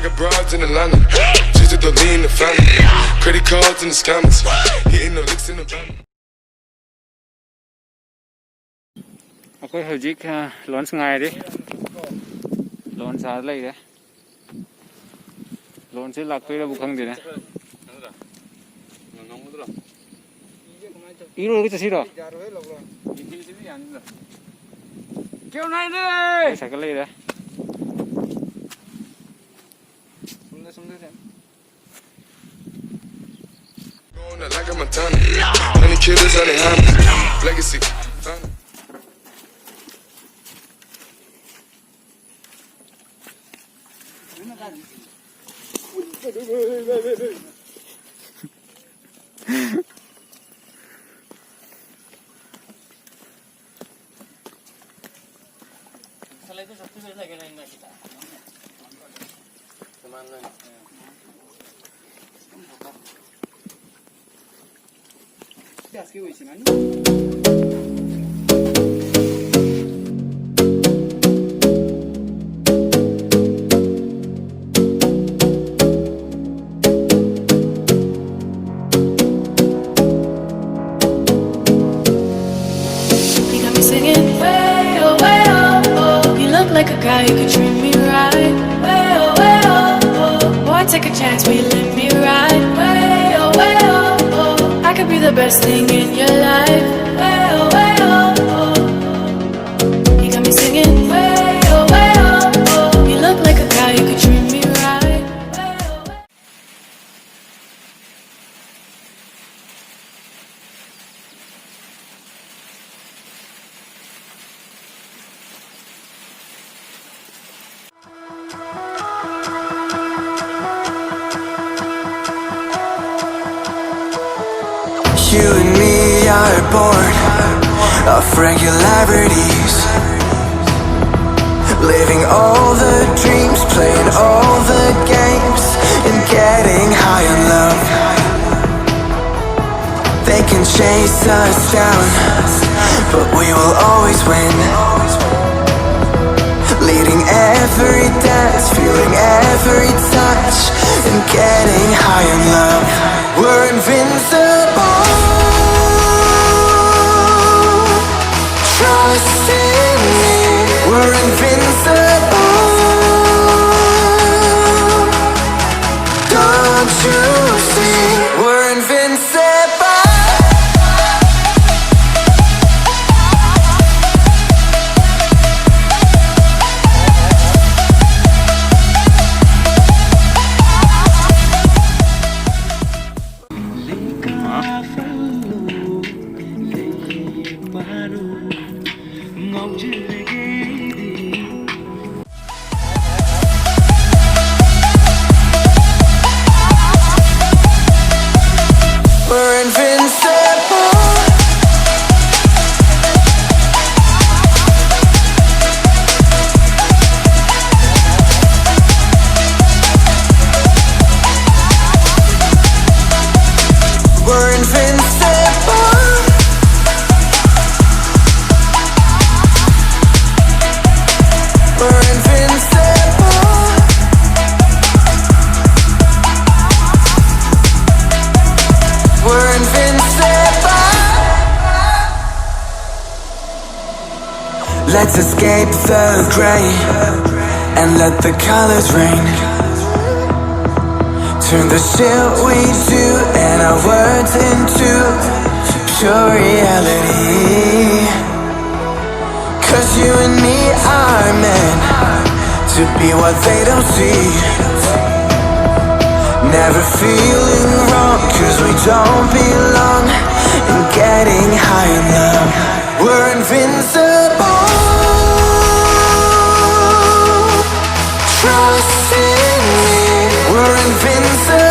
got broads in Atlanta. Just to lean the family. Credit cards in the scammers. Hitting the licks in the van. Okay, hojik launch ngai đi. Launch sao lấy đấy. Launch sẽ lạc tới là bukan gì đấy. Iro cái gì đó. Kêu này đi. Sao cái lấy đấy. Like a Montana, honey killers, honey hammers, legacy. Like a guy who could treat me right. Way oh, way oh, oh. Boy, take a chance, will you let me ride? Way oh, way oh, oh. I could be the best thing in your life. Way oh, way oh, oh. You got me singing. Way oh, way oh, oh. You look like a guy who could treat me right. Way oh, way. You and me are born of regularities, living all the dreams, playing all the games, and getting high in love. They can chase us down, but we will always win. Leading every dance, feeling every touch, and getting high in love. We're invincible. Trust in me. We're invincible. Don't you see? We're invincible. We're invincible. We're invincible. We're invincible. We're invincible. Let's escape the gray and let the colors rain. Turn the shit we do and our words into pure reality. 'Cause you and me are meant to be what they don't see. Never feeling wrong 'cause we don't belong. And getting high in love. We're invincible. Trust in me. We're invincible.